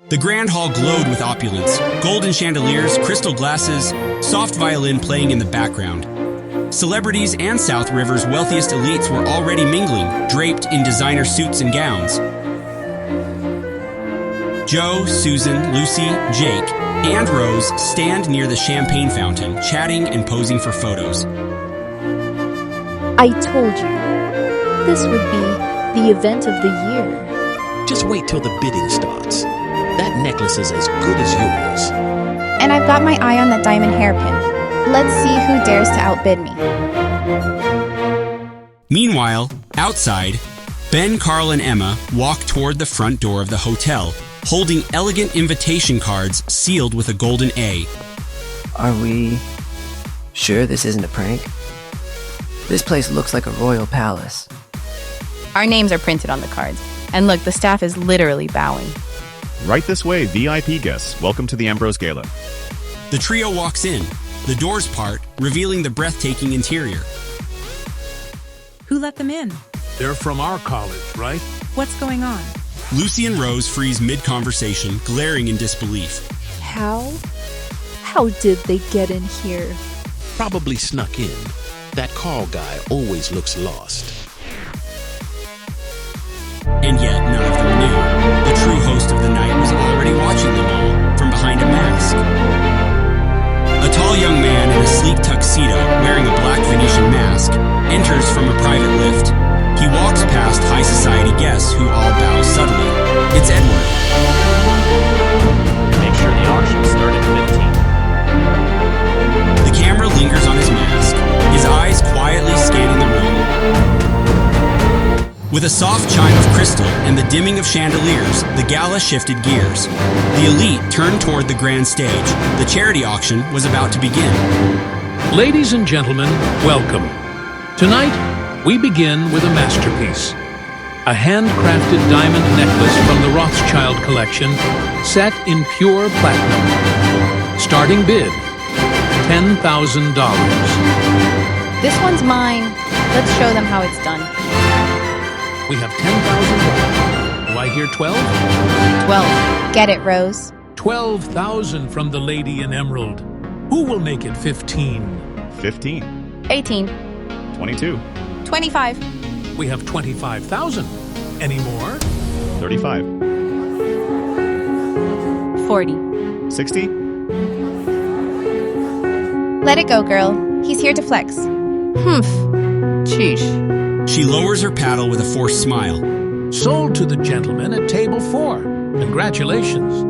The grand hall glowed with opulence, golden chandeliers, crystal glasses, soft violin playing in the background. Celebrities and South River's wealthiest elites were already mingling, draped in designer suits and gowns. Joe, Susan, Lucy, Jake, and Rose stand near the champagne fountain, chatting and posing for photos. I told you, this would be the event of the year. Just wait till the bidding starts. That necklace is as good as yours. And I've got my eye on that diamond hairpin. Let's see who dares to outbid me. Meanwhile, outside, Ben, Carl, and Emma walk toward the front door of the hotel, holding elegant invitation cards sealed with a golden A. Are we sure this isn't a prank? This place looks like a royal palace. Our names are printed on the cards. And look, the staff is literally bowing. Right this way, VIP guests. Welcome to the Ambrose Gala. The trio walks in, the doors part, revealing the breathtaking interior. Who let them in? They're from our college, right? What's going on? Lucy and Rose freeze mid-conversation, glaring in disbelief. How? How did they get in here? Probably snuck in. That Carl guy always looks lost. And yet none of them knew. The true host of the night was already watching them all from behind a mask. A tall young man in a sleek tuxedo, wearing a black Venetian mask, enters from a private lift. He walks past high society guests who all bow subtly. It's Edward. Make sure the auction starts at 15. The camera lingers on his mask, his eyes quietly scanning the room. With a soft chime of crystal and the dimming of chandeliers, the gala shifted gears. The elite turned toward the grand stage. The charity auction was about to begin. Ladies and gentlemen, welcome. Tonight, we begin with a masterpiece. A handcrafted diamond necklace from the Rothschild collection, set in pure platinum. Starting bid, $10,000. This one's mine. Let's show them how it's done. We have $10,000. Do I hear 12? 12. Get it, Rose. 12,000 from the lady in emerald. Who will make it 15? 15. 18. 22. 25. We have 25,000. Any more? 35. 40. 60. Let it go, girl. He's here to flex. Humph. Sheesh. She lowers her paddle with a forced smile. Sold to the gentleman at table 4. Congratulations.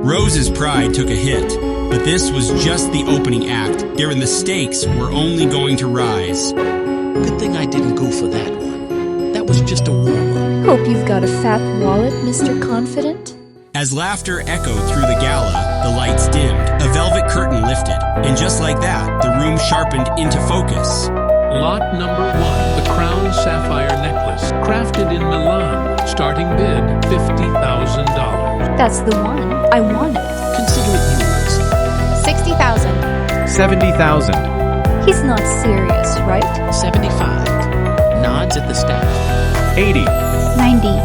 Rose's pride took a hit, but this was just the opening act, given the stakes were only going to rise. Good thing I didn't go for that one. That was just a warm-up. Hope you've got a fat wallet, Mr. Confident. As laughter echoed through the gala, the lights dimmed, a velvet curtain lifted, and just like that, the room sharpened into focus. Lot number 1, the crown sapphire necklace, crafted in Milan. Starting bid, $50,000. That's the one. I want it. Consider it yours. 60,000. 70,000. He's not serious, right? 75. Nods at the staff. 80. 90.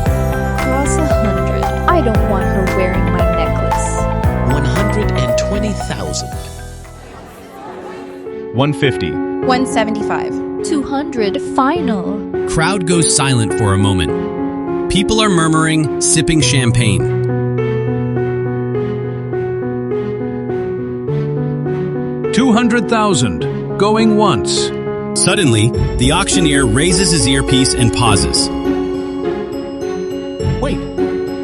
Cross 100. I don't want her wearing my necklace. 120,000. 150. 175. 200 final. Crowd goes silent for a moment. People are murmuring, sipping champagne. $200,000. Going once. Suddenly, the auctioneer raises his earpiece and pauses. Wait,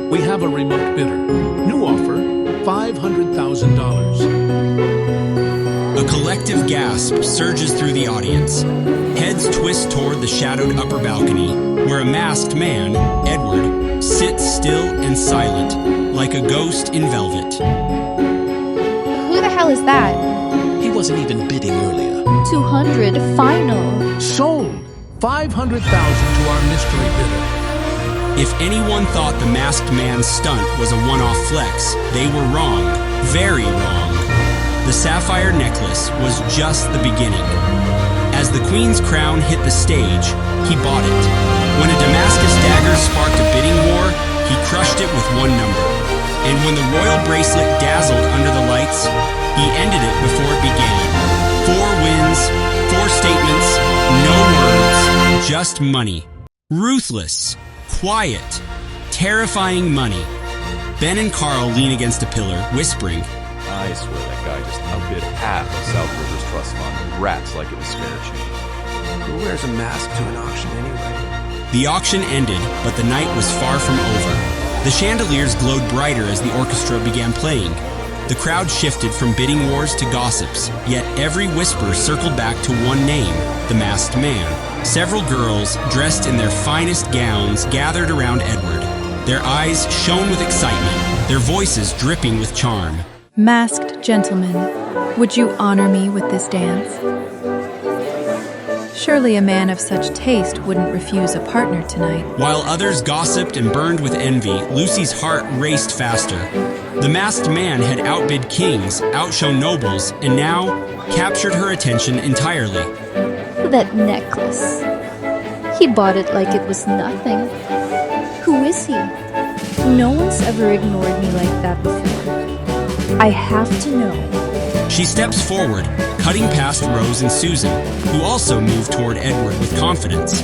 we have a remote bidder. New offer, $500,000. A collective gasp surges through the audience. Heads twist toward the shadowed upper balcony, where a masked man, Edward, sits still and silent, like a ghost in velvet. Who the hell is that? He wasn't even bidding earlier. 200 final. Sold. $500,000 to our mystery bidder. If anyone thought the masked man's stunt was a one-off flex, they were wrong. Very wrong. The sapphire necklace was just the beginning. As the queen's crown hit the stage, he bought it. When a Damascus dagger sparked a bidding war, he crushed it with one number. when the royal bracelet dazzled under the lights, he ended it before it began. 4 wins, 4 statements, no words, just money. Ruthless, quiet, terrifying money. Ben and Carl lean against a pillar, whispering, I swear that guy just outbid half of South River's trust fund with rats like it was spare change. Who wears a mask to an auction anyway? The auction ended, but the night was far from over. The chandeliers glowed brighter as the orchestra began playing. The crowd shifted from bidding wars to gossips, yet every whisper circled back to one name, the masked man. Several girls, dressed in their finest gowns, gathered around Edward. Their eyes shone with excitement, their voices dripping with charm. Masked gentlemen, would you honor me with this dance? Surely a man of such taste wouldn't refuse a partner tonight. While others gossiped and burned with envy, Lucy's heart raced faster. The masked man had outbid kings, outshone nobles, and now captured her attention entirely. That necklace. He bought it like it was nothing. Who is he? No one's ever ignored me like that before. I have to know. She steps forward, cutting past Rose and Susan, who also move toward Edward with confidence.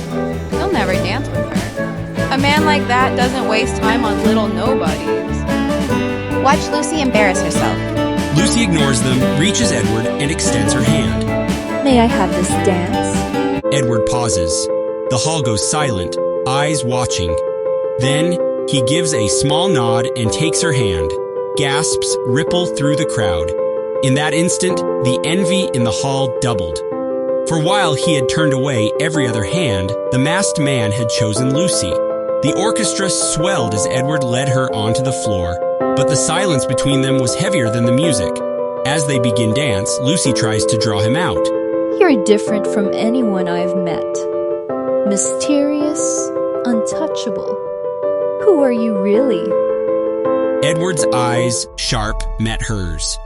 He'll never dance with her. A man like that doesn't waste time on little nobodies. Watch Lucy embarrass herself. Lucy ignores them, reaches Edward, and extends her hand. May I have this dance? Edward pauses. The hall goes silent, eyes watching. Then, he gives a small nod and takes her hand. Gasps ripple through the crowd. In that instant, the envy in the hall doubled. For while he had turned away every other hand, the masked man had chosen Lucy. The orchestra swelled as Edward led her onto the floor, but the silence between them was heavier than the music. As they begin dance, Lucy tries to draw him out. You're different from anyone I've met. Mysterious, untouchable. Who are you really? Edward's eyes, sharp, met hers.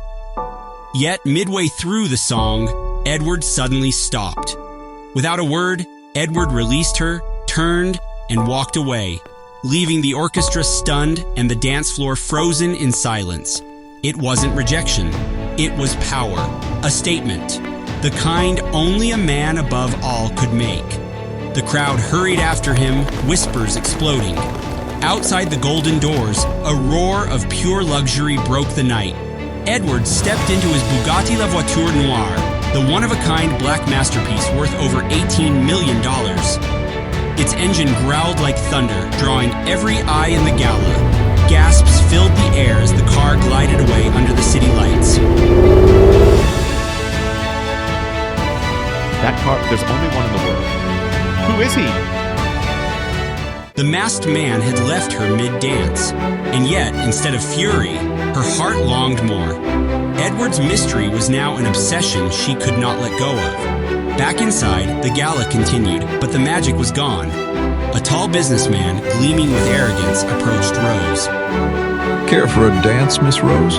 Yet midway through the song, Edward suddenly stopped. Without a word, Edward released her, turned, and walked away, leaving the orchestra stunned and the dance floor frozen in silence. It wasn't rejection. It was power, a statement, the kind only a man above all could make. The crowd hurried after him, whispers exploding. Outside the golden doors, a roar of pure luxury broke the night. Edward stepped into his Bugatti La Voiture Noire, the one-of-a-kind black masterpiece worth over $18 million. Its engine growled like thunder, drawing every eye in the gala. Gasps filled the air as the car glided away under the city lights. That car, there's only one in the world. Who is he? The masked man had left her mid-dance, and yet, instead of fury, her heart longed more. Edward's mystery was now an obsession she could not let go of. Back inside, the gala continued, but the magic was gone. A tall businessman, gleaming with arrogance, approached Rose. Care for a dance, Miss Rose?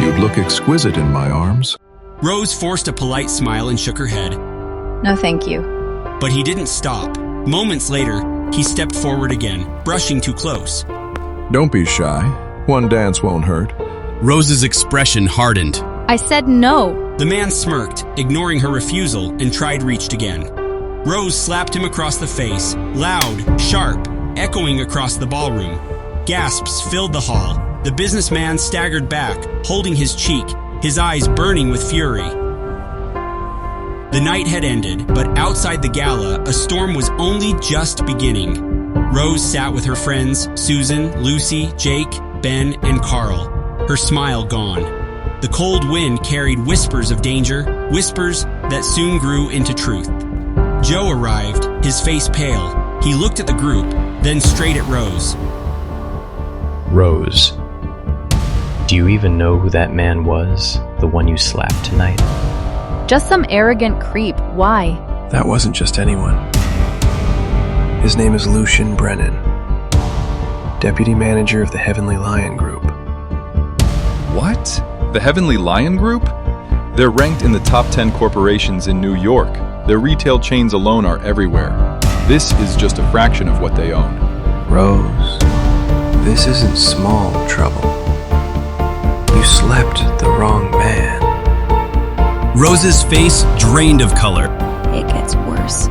You'd look exquisite in my arms. Rose forced a polite smile and shook her head. No, thank you. But he didn't stop. Moments later, he stepped forward again, brushing too close. Don't be shy. One dance won't hurt. Rose's expression hardened. I said no. The man smirked, ignoring her refusal, and reached again. Rose slapped him across the face, loud, sharp, echoing across the ballroom. Gasps filled the hall. The businessman staggered back, holding his cheek, his eyes burning with fury. The night had ended, but outside the gala, a storm was only just beginning. Rose sat with her friends, Susan, Lucy, Jake, Ben, and Carl, her smile gone. The cold wind carried whispers of danger, whispers that soon grew into truth. Joe arrived, his face pale. He looked at the group, then straight at Rose. Rose, do you even know who that man was, the one you slapped tonight? Just some arrogant creep. Why? That wasn't just anyone. His name is Lucian Brennan, Deputy Manager of the Heavenly Lion Group. What? The Heavenly Lion Group? They're ranked in the top 10 corporations in New York. Their retail chains alone are everywhere. This is just a fraction of what they own. Rose, this isn't small trouble. Rose's face drained of color. It gets worse.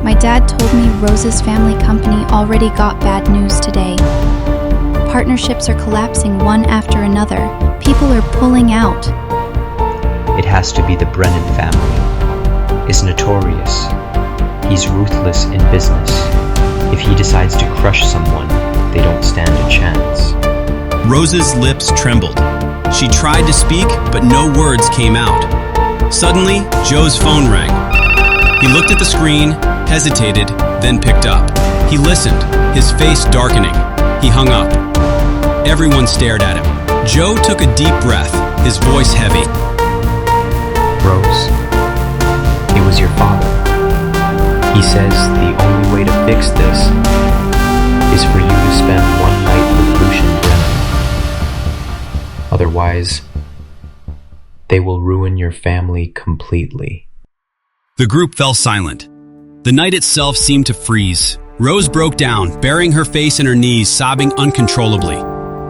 My dad told me Rose's family company already got bad news today. Partnerships are collapsing one after another. People are pulling out. It has to be the Brennan family. Is notorious. He's ruthless in business. If he decides to crush someone, they don't stand a chance. Rose's lips trembled. She tried to speak, but no words came out. Suddenly, Joe's phone rang. He looked at the screen, hesitated, then picked up. He listened, his face darkening. He hung up. Everyone stared at him. Joe took a deep breath, his voice heavy. Rose, it was your father. He says the only way to fix this is for you to spend one night with Lucian Brennan. Otherwise, they will ruin your family completely. The group fell silent. The night itself seemed to freeze. Rose broke down, burying her face in her knees, sobbing uncontrollably.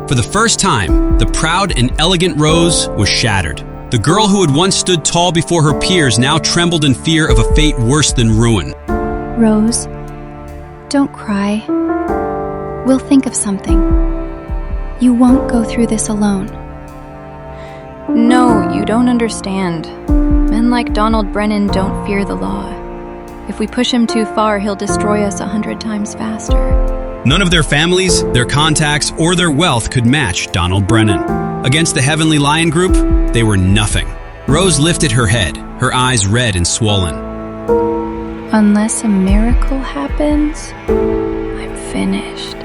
For the first time, the proud and elegant Rose was shattered. The girl who had once stood tall before her peers now trembled in fear of a fate worse than ruin. Rose, don't cry. We'll think of something. You won't go through this alone. No, you don't understand. Men like Donald Brennan don't fear the law. If we push him too far, he'll destroy us 100 times faster. None of their families, their contacts, or their wealth could match Donald Brennan. Against the Heavenly Lion Group, they were nothing. Rose lifted her head, her eyes red and swollen. Unless a miracle happens, I'm finished.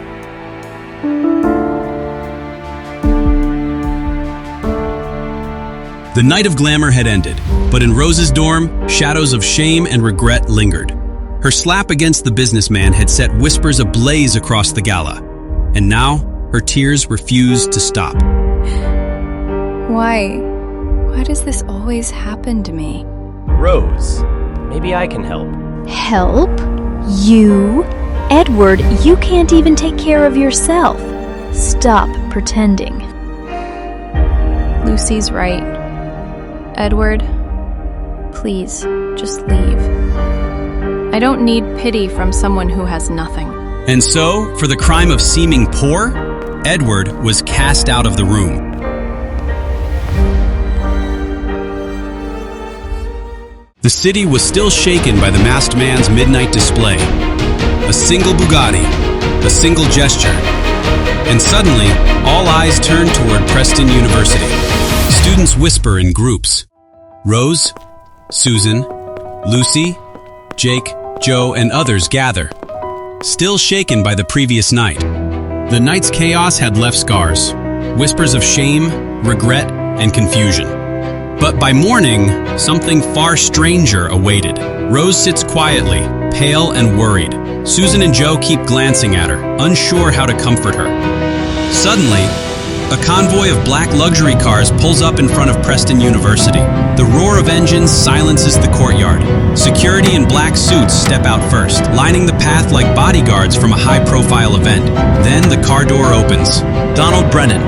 The night of glamour had ended, but in Rose's dorm, shadows of shame and regret lingered. Her slap against the businessman had set whispers ablaze across the gala, and now her tears refused to stop. Why? Why does this always happen to me? Rose, maybe I can help. Help? You? Edward, you can't even take care of yourself. Stop pretending. Lucy's right. Edward, please, just leave. I don't need pity from someone who has nothing. And so, for the crime of seeming poor, Edward was cast out of the room. The city was still shaken by the masked man's midnight display. A single Bugatti, a single gesture, and suddenly, all eyes turned toward Preston University. Students whisper in groups. Rose, Susan, Lucy, Jake, Joe, and others gather, still shaken by the previous night. The night's chaos had left scars, whispers of shame, regret, and confusion. But by morning, something far stranger awaited. Rose sits quietly, pale and worried. Susan and Joe keep glancing at her, unsure how to comfort her. Suddenly, a convoy of black luxury cars pulls up in front of Preston University. The roar of engines silences the courtyard. Security in black suits step out first, lining the path like bodyguards from a high-profile event. Then the car door opens. Donald Brennan,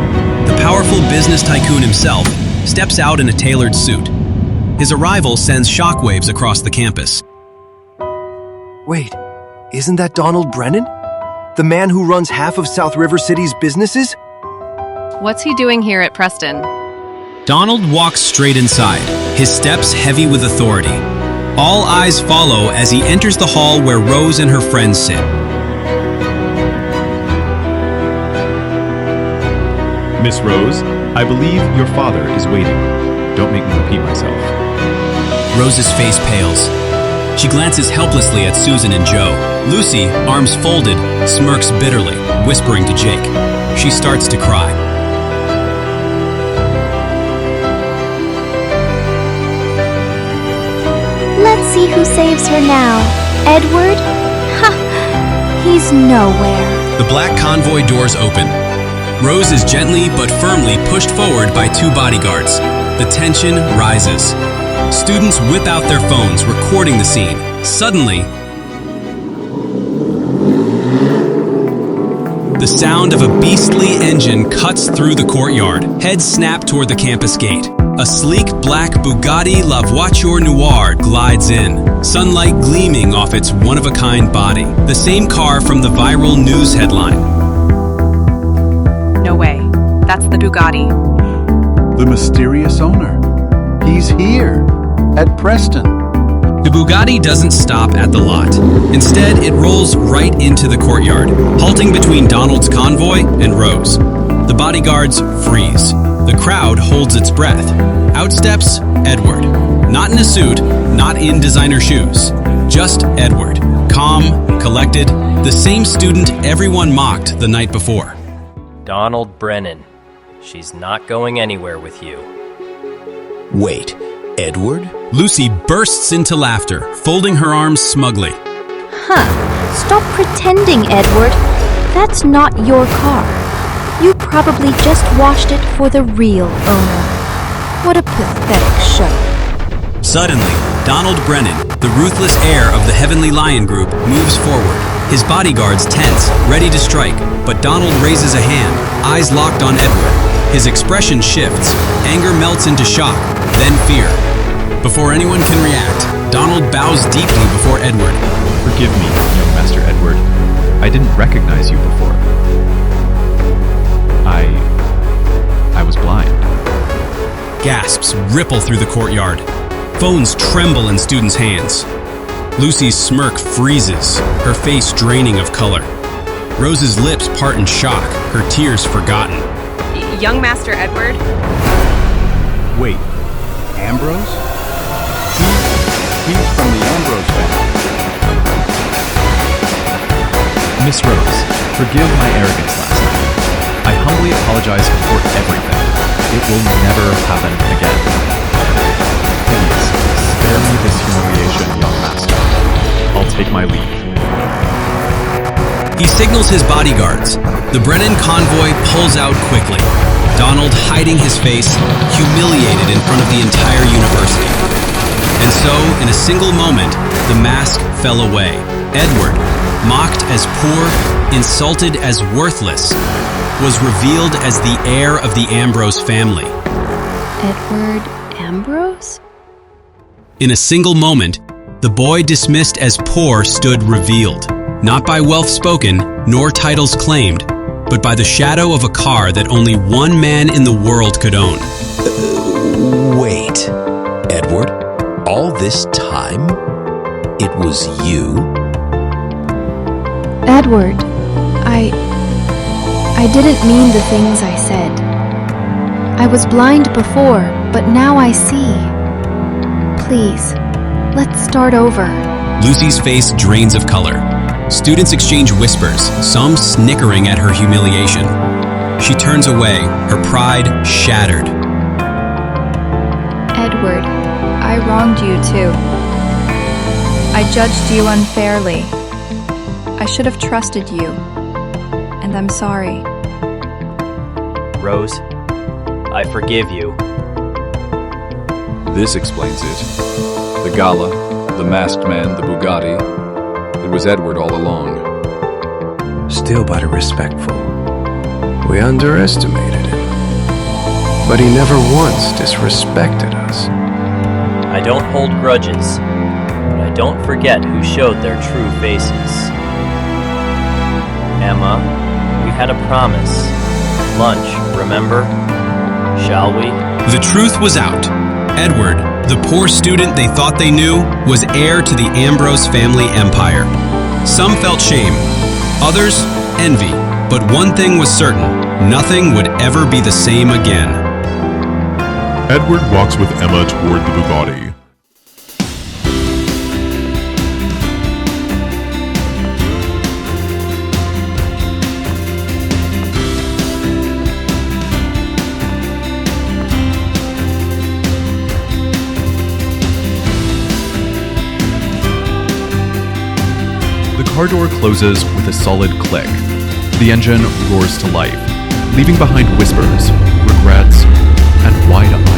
the powerful business tycoon himself, steps out in a tailored suit. His arrival sends shockwaves across the campus. Wait, isn't that Donald Brennan? The man who runs half of South River City's businesses? What's he doing here at Preston? Donald walks straight inside, his steps heavy with authority. All eyes follow as he enters the hall where Rose and her friends sit. Miss Rose, I believe your father is waiting. Don't make me repeat myself. Rose's face pales. She glances helplessly at Susan and Joe. Lucy, arms folded, smirks bitterly, whispering to Jake. She starts to cry. Let's see who saves her now. Edward? Ha! He's nowhere. The black convoy doors open. Rose is gently but firmly pushed forward by two bodyguards. The tension rises. Students whip out their phones, recording the scene. Suddenly, the sound of a beastly engine cuts through the courtyard. Heads snap toward the campus gate. A sleek black Bugatti La Voiture Noire glides in, sunlight gleaming off its one-of-a-kind body. The same car from the viral news headline. No way. That's the Bugatti. The mysterious owner. He's here, at Preston. The Bugatti doesn't stop at the lot. Instead, it rolls right into the courtyard, halting between Donald's convoy and Rose. The bodyguards freeze. The crowd holds its breath. Out steps Edward. Not in a suit, not in designer shoes. Just Edward. Calm, collected, the same student everyone mocked the night before. Donald Brennan. She's not going anywhere with you. Wait, Edward? Lucy bursts into laughter, folding her arms smugly. Stop pretending, Edward. That's not your car. You probably just washed it for the real owner. What a pathetic show. Suddenly, Donald Brennan, the ruthless heir of the Heavenly Lion Group, moves forward. His bodyguards tense, ready to strike, but Donald raises a hand, eyes locked on Edward. His expression shifts, anger melts into shock, then fear. Before anyone can react, Donald bows deeply before Edward. Forgive me, young Master Edward. I didn't recognize you before. I was blind. Gasps ripple through the courtyard. Phones tremble in students' hands. Lucy's smirk freezes, her face draining of color. Rose's lips part in shock, her tears forgotten. Young Master Edward? Wait, Ambrose? He's from the Ambrose family. Miss Rose, forgive my arrogance last night. I humbly apologize for everything. It will never happen again. Please, spare me this humiliation, young master. I'll take my leave. He signals his bodyguards. The Brennan convoy pulls out quickly. Donald hiding his face, humiliated in front of the entire university. And so, in a single moment, the mask fell away. Edward, mocked as poor, insulted as worthless, was revealed as the heir of the Ambrose family. Edward Ambrose? In a single moment, the boy dismissed as poor stood revealed, not by wealth spoken, nor titles claimed, but by the shadow of a car that only one man in the world could own. Wait, Edward, all this time, it was you? Edward, I didn't mean the things I said. I was blind before, but now I see. Please, let's start over. Lucy's face drains of color. Students exchange whispers, some snickering at her humiliation. She turns away, her pride shattered. Edward, I wronged you too. I judged you unfairly. I should have trusted you, and I'm sorry. Rose, I forgive you. This explains it. The gala, the masked man, the Bugatti. It was Edward all along. Still but respectful. We underestimated him. But he never once disrespected us. I don't hold grudges, but I don't forget who showed their true faces. Emma, we had a promise. Lunch, remember? Shall we? The truth was out. Edward, the poor student they thought they knew, was heir to the Ambrose family empire. Some felt shame, others envy, but one thing was certain, nothing would ever be the same again. Edward walks with Emma toward the Bugatti. The car door closes with a solid click. The engine roars to life, leaving behind whispers, regrets, and wide eyes.